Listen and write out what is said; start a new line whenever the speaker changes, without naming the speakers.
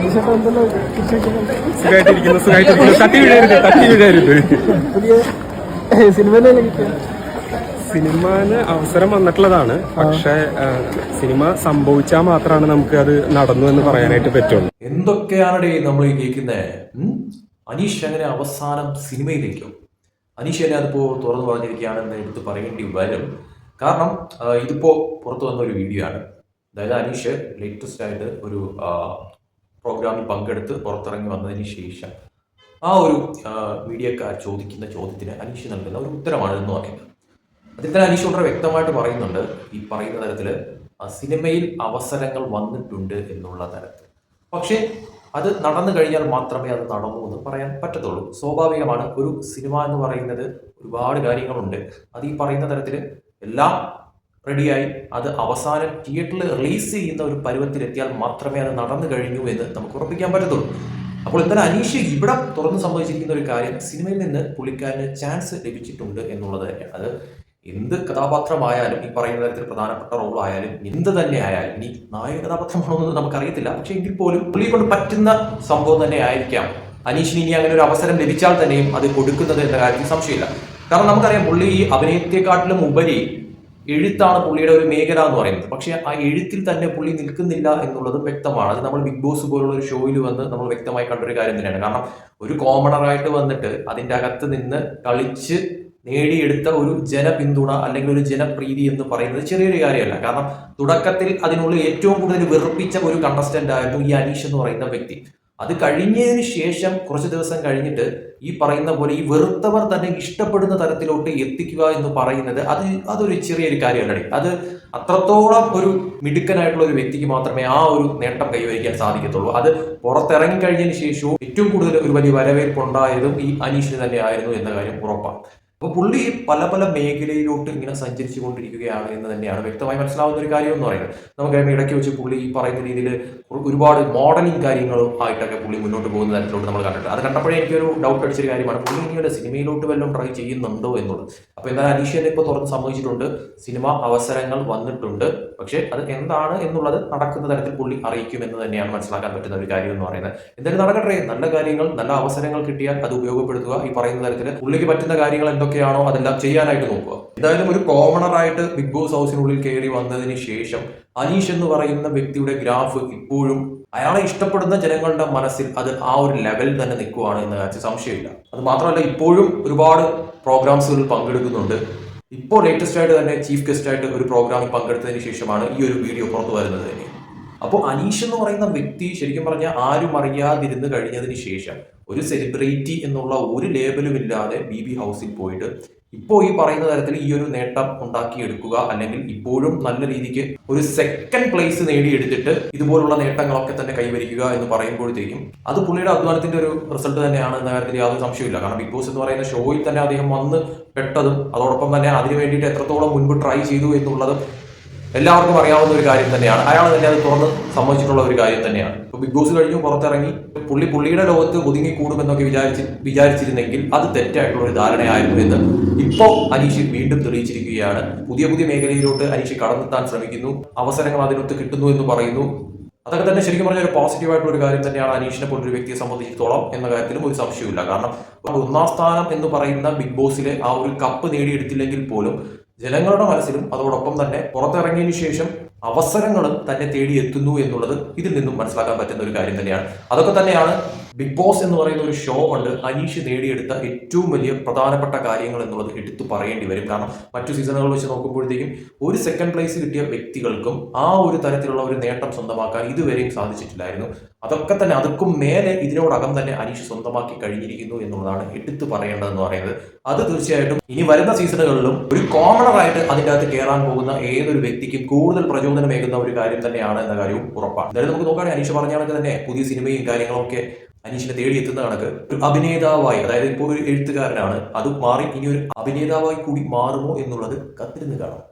പുതിയ സിനിമയിലെല്ലാം കിട്ടിയ
സിനിമന് അവസരം വന്നിട്ടുള്ളതാണ്. പക്ഷെ സിനിമ സംഭവിച്ചാൽ മാത്രമാണ് നമുക്ക് അത് നടന്നു എന്ന് പറയാനായിട്ട് പറ്റുള്ളൂ.
എന്തൊക്കെയാണ് നമ്മൾ കേൾക്കുന്നത്? അനീഷ് അങ്ങനെ അവസാനം സിനിമയിലേക്കോ? അനീഷ് തന്നെ അതിപ്പോ തുറന്നു പറഞ്ഞിരിക്കുകയാണെന്ന് എടുത്ത് പറയേണ്ടി വരും. കാരണം ഇതിപ്പോ പുറത്തു വന്ന ഒരു വീഡിയോ ആണ്. അതായത് അനീഷ് ലേറ്റസ്റ്റ് ആയിട്ട് ഒരു പ്രോഗ്രാമിൽ പങ്കെടുത്ത് പുറത്തിറങ്ങി വന്നതിന് ശേഷം ആ ഒരു മീഡിയക്കാർ ചോദിക്കുന്ന ചോദ്യത്തിന് അനീഷ് നൽകുന്ന ഒരു ഉത്തരമാണ് എന്ന് പറയുന്നത്. അതിൽ തന്നെ അനീഷ് വളരെ വ്യക്തമായിട്ട് പറയുന്നുണ്ട്, ഈ പറയുന്ന തരത്തിൽ സിനിമയിൽ അവസരങ്ങൾ വന്നിട്ടുണ്ട് എന്നുള്ള തരത്തിൽ. പക്ഷേ അത് നടന്നു കഴിഞ്ഞാൽ മാത്രമേ അത് നടന്നു എന്ന് പറയാൻ പറ്റത്തുള്ളൂ. സ്വാഭാവികമാണ്. ഒരു സിനിമ എന്ന് പറയുന്നത് ഒരുപാട് കാര്യങ്ങളുണ്ട്. അത് ഈ പറയുന്ന തരത്തിൽ എല്ലാം റെഡിയായി അത് അവസാനം തിയേറ്ററിൽ റിലീസ് ചെയ്യുന്ന ഒരു പരുവത്തിലെത്തിയാൽ മാത്രമേ അത് നടന്നു കഴിഞ്ഞു എന്ന് നമുക്ക് ഉറപ്പിക്കാൻ പറ്റത്തുള്ളൂ. അപ്പോൾ എന്തായാലും അനീഷ് ഇവിടെ തുറന്ന് സംഭവിച്ചിരിക്കുന്ന ഒരു കാര്യം, സിനിമയിൽ നിന്ന് പുള്ളിക്കാരന് ചാൻസ് ലഭിച്ചിട്ടുണ്ട് എന്നുള്ളത് തന്നെയാണ്. അത് എന്ത് കഥാപാത്രമായാലും, ഈ പറയുന്ന തരത്തിൽ പ്രധാനപ്പെട്ട റോൾ ആയാലും എന്ത് തന്നെ ആയാലും, ഇനി നായക കഥാപാത്രമാണോ എന്ന് നമുക്കറിയത്തില്ല, പക്ഷെ എങ്കിൽ പോലും പുള്ളിയെ കൊണ്ട് പറ്റുന്ന സംഭവം തന്നെ ആയിരിക്കാം അനീഷിന് ഇനി അങ്ങനെ ഒരു അവസരം ലഭിച്ചാൽ തന്നെയും അത് കൊടുക്കുന്നത് എന്ന കാര്യത്തിൽ സംശയമില്ല. കാരണം നമുക്കറിയാം, പുള്ളി ഈ അഭിനയത്തെക്കാട്ടിലും ഉപരി എഴുത്താണ് പുള്ളിയുടെ ഒരു മേഖല എന്ന് പറയുന്നത്. പക്ഷെ ആ എഴുത്തിൽ തന്നെ പുള്ളി നിൽക്കുന്നില്ല എന്നുള്ളത് വ്യക്തമാണ്. അത് നമ്മൾ ബിഗ് ബോസ് പോലുള്ള ഒരു ഷോയിൽ വന്ന് നമ്മൾ വ്യക്തമായി കണ്ടൊരു കാര്യം തന്നെയാണ്. കാരണം ഒരു കോമണറായിട്ട് വന്നിട്ട് അതിൻ്റെ അകത്ത് നിന്ന് കളിച്ച് നേടിയെടുത്ത ഒരു ജനപിന്തുണ അല്ലെങ്കിൽ ഒരു ജനപ്രീതി എന്ന് പറയുന്നത് ചെറിയൊരു കാര്യമല്ല. കാരണം തുടക്കത്തിൽ അതിനുള്ളിൽ ഏറ്റവും കൂടുതൽ വെറുപ്പിച്ച ഒരു കണ്ടസ്റ്റന്റ് ആയിരുന്നു ഈ അനീഷ് എന്ന് പറയുന്ന വ്യക്തി. അത് കഴിഞ്ഞതിന് ശേഷം കുറച്ച് ദിവസം കഴിഞ്ഞിട്ട് ഈ പറയുന്ന പോലെ ഈ വെറുത്തവർ തന്നെ ഇഷ്ടപ്പെടുന്ന തരത്തിലോട്ട് എത്തിക്കുക എന്ന് പറയുന്നത് അതൊരു ചെറിയൊരു കാര്യമല്ലേ. അത് അത്രത്തോളം ഒരു മിടുക്കനായിട്ടുള്ള ഒരു വ്യക്തിക്ക് മാത്രമേ ആ ഒരു നേട്ടം കൈവരിക്കാൻ സാധിക്കത്തുള്ളൂ. അത് പുറത്തിറങ്ങി കഴിഞ്ഞതിന് ശേഷവും ഏറ്റവും കൂടുതൽ ഒരു വലിയ വരവേൽപ്പ് ഉണ്ടായതും ഈ അനീഷിന് തന്നെ ആയിരുന്നു എന്ന കാര്യം ഉറപ്പാണ്. അപ്പോൾ പുള്ളി പല പല മേഖലയിലോട്ട് ഇങ്ങനെ സഞ്ചരിച്ചു കൊണ്ടിരിക്കുകയാണ് എന്ന് തന്നെയാണ് വ്യക്തമായി മനസ്സിലാവുന്ന ഒരു കാര്യം എന്ന് പറയുന്നത്. നമുക്കറിയാം, ഇടയ്ക്ക് വെച്ച് പുള്ളി ഈ പറയുന്ന രീതിയിൽ ഒരുപാട് മോഡലിംഗ് കാര്യങ്ങളും ആയിട്ടൊക്കെ പുള്ളി മുന്നോട്ട് പോകുന്ന തരത്തിലോട്ട് നമ്മൾ കണ്ടിട്ടുണ്ട്. അത് കണ്ടപ്പോഴേ എനിക്കൊരു ഡൗട്ട് അടിച്ചൊരു കാര്യമാണ്, പുള്ളി ഇനിയൊരു സിനിമയിലോട്ട് വല്ലതും ട്രൈ ചെയ്യുന്നുണ്ടോ എന്നുള്ളത്. അപ്പോൾ എന്തായാലും അനീഷ് തന്നെ ഇപ്പോൾ തുറന്ന് സംഭവിച്ചിട്ടുണ്ട്, സിനിമ അവസരങ്ങൾ വന്നിട്ടുണ്ട്. പക്ഷേ അത് എന്താണ് എന്നുള്ളത് നടക്കുന്ന തരത്തിൽ പുള്ളി അറിയിക്കുമെന്ന് തന്നെയാണ് മനസ്സിലാക്കാൻ പറ്റുന്ന ഒരു കാര്യം എന്ന് പറയുന്നത്. എന്തായാലും നടക്കട്ടെ, നല്ല കാര്യങ്ങൾ, നല്ല അവസരങ്ങൾ കിട്ടിയാൽ അത് ഉപയോഗപ്പെടുത്തുക. ഈ പറയുന്ന തരത്തിൽ പുള്ളിക്ക് പറ്റുന്ന കാര്യങ്ങൾ എന്തൊക്കെയാണോ അതെല്ലാം ചെയ്യാനായിട്ട് നോക്കുക. എന്തായാലും ഒരു കോമണറായിട്ട് ബിഗ് ബോസ് ഹൗസിനുള്ളിൽ കയറി വന്നതിന് ശേഷം അനീഷ് എന്ന് പറയുന്ന വ്യക്തിയുടെ ഗ്രാഫ് ഇപ്പോഴും അയാളെ ഇഷ്ടപ്പെടുന്ന ജനങ്ങളുടെ മനസ്സിൽ അത് ആ ഒരു ലെവലിൽ തന്നെ നിൽക്കുകയാണ് എന്ന കാര്യത്തിൽ സംശയമില്ല. അത് മാത്രമല്ല, ഇപ്പോഴും ഒരുപാട് പ്രോഗ്രാംസുകളിൽ പങ്കെടുക്കുന്നുണ്ട്. ഇപ്പോൾ ലേറ്റസ്റ്റ് ആയിട്ട് തന്നെ ചീഫ് ഗസ്റ്റ് ആയിട്ട് ഒരു പ്രോഗ്രാമിൽ പങ്കെടുത്തതിന് ശേഷമാണ് ഈ ഒരു വീഡിയോ പുറത്തു വരുന്നത് തന്നെ. അപ്പോൾ അനീഷ് എന്ന് പറയുന്ന വ്യക്തി ശരിക്കും പറഞ്ഞാൽ ആരും അറിയാതിരുന്ന് കഴിഞ്ഞതിന് ശേഷം ഒരു സെലിബ്രിറ്റി എന്നുള്ള ഒരു ലേബലും ഇല്ലാതെ ബി ഹൗസിൽ പോയിട്ട് ഇപ്പോൾ ഈ പറയുന്ന തരത്തിൽ ഈ ഒരു നേട്ടം ഉണ്ടാക്കിയെടുക്കുക, അല്ലെങ്കിൽ ഇപ്പോഴും നല്ല രീതിക്ക് ഒരു സെക്കൻഡ് പ്ലേസ് നേടിയെടുത്തിട്ട് ഇതുപോലുള്ള നേട്ടങ്ങളൊക്കെ തന്നെ കൈവരിക്കുക എന്ന് പറയുമ്പോഴത്തേക്കും അത് പുള്ളിയുടെ അധ്വാനത്തിന്റെ ഒരു റിസൾട്ട് തന്നെയാണ് എന്ന കാര്യത്തിൽ യാതൊരു സംശയമില്ല. കാരണം ബിഗ് ബോസ് എന്ന് പറയുന്ന ഷോയിൽ തന്നെ അദ്ദേഹം വന്ന് പെട്ടതും അതോടൊപ്പം തന്നെ അതിനു വേണ്ടിയിട്ട് എത്രത്തോളം മുൻപ് ട്രൈ ചെയ്തു എന്നുള്ളതും എല്ലാവർക്കും അറിയാവുന്ന ഒരു കാര്യം തന്നെയാണ്. അയാൾ തന്നെ അത് തുറന്ന് സമ്മതിച്ചിട്ടുള്ള ഒരു കാര്യം തന്നെയാണ്. ഇപ്പൊ ബിഗ് ബോസ് കഴിഞ്ഞു പുറത്തിറങ്ങി പുള്ളിയുടെ ലോകത്ത് ഒതുങ്ങിക്കൂടുമെന്നൊക്കെ വിചാരിച്ചിരുന്നെങ്കിൽ അത് തെറ്റായിട്ടുള്ള ഒരു ധാരണയായിരുന്നു എന്ന് ഇപ്പോൾ അനീഷ് വീണ്ടും തെളിയിച്ചിരിക്കുകയാണ്. പുതിയ പുതിയ മേഖലയിലോട്ട് അനീഷ് കടന്നെത്താൻ ശ്രമിക്കുന്നു, അവസരങ്ങൾ അതിനൊത്ത് കിട്ടുന്നു എന്ന് പറയുന്നു. അതൊക്കെ തന്നെ ശരിക്കും പറഞ്ഞ ഒരു പോസിറ്റീവായിട്ടുള്ള ഒരു കാര്യം തന്നെയാണ് അനീഷിനെ പോലൊരു വ്യക്തിയെ സംബന്ധിച്ചിടത്തോളം എന്ന കാര്യത്തിലും ഒരു സംശയമില്ല. കാരണം ഒന്നാം സ്ഥാനം എന്ന് പറയുന്ന ബിഗ് ബോസിലെ ആ ഒരു കപ്പ് നേടിയെടുത്തില്ലെങ്കിൽ പോലും ജനങ്ങളുടെ മനസ്സിലും അതോടൊപ്പം തന്നെ പുറത്തിറങ്ങിയതിനു ശേഷം അവസരങ്ങളും തന്നെ തേടിയെത്തുന്നു എന്നുള്ളത് ഇതിൽ നിന്നും മനസ്സിലാക്കാൻ പറ്റുന്ന ഒരു കാര്യം തന്നെയാണ്. അതൊക്കെ തന്നെയാണ് ബിഗ് ബോസ് എന്ന് പറയുന്ന ഒരു ഷോ കൊണ്ട് അനീഷ് നേടിയെടുത്ത ഏറ്റവും വലിയ പ്രധാനപ്പെട്ട കാര്യങ്ങൾ എന്നുള്ളത് എടുത്തു പറയേണ്ടി വരും. കാരണം മറ്റു സീസണുകൾ വെച്ച് നോക്കുമ്പോഴത്തേക്കും ഒരു സെക്കൻഡ് പ്ലേസ് കിട്ടിയ വ്യക്തികൾക്കും ആ ഒരു തരത്തിലുള്ള ഒരു നേട്ടം സ്വന്തമാക്കാൻ ഇതുവരെയും സാധിച്ചിട്ടില്ലായിരുന്നു. അതൊക്കെ തന്നെ അതുക്കും മേലെ ഇതിനോടകം തന്നെ അനീഷ് സ്വന്തമാക്കി കഴിഞ്ഞിരിക്കുന്നു എന്നുള്ളതാണ് എടുത്തു പറയേണ്ടതെന്ന് പറയുന്നത്. അത് തീർച്ചയായിട്ടും ഇനി വരുന്ന സീസണുകളിലും ഒരു കോമണറായിട്ട് അതിൻ്റെ അകത്ത് കയറാൻ പോകുന്ന ഏതൊരു വ്യക്തിക്കും കൂടുതൽ പ്രചോദനമേകുന്ന ഒരു കാര്യം തന്നെയാണ് എന്ന കാര്യവും ഉറപ്പാണ്. എന്തായാലും നമുക്ക് നോക്കുകയാണെങ്കിൽ അനീഷ് പറഞ്ഞ കണക്ക് തന്നെ പുതിയ സിനിമയും കാര്യങ്ങളൊക്കെ അനീഷിനെ തേടിയെത്തുന്ന കണക്ക് ഒരു അഭിനേതാവായി, അതായത് ഇപ്പോൾ ഒരു എഴുത്തുകാരനാണ്, അത് മാറി ഇനി ഒരു അഭിനേതാവായി കൂടി മാറുമോ എന്നുള്ളത് കത്തിരുന്ന് കാണാം.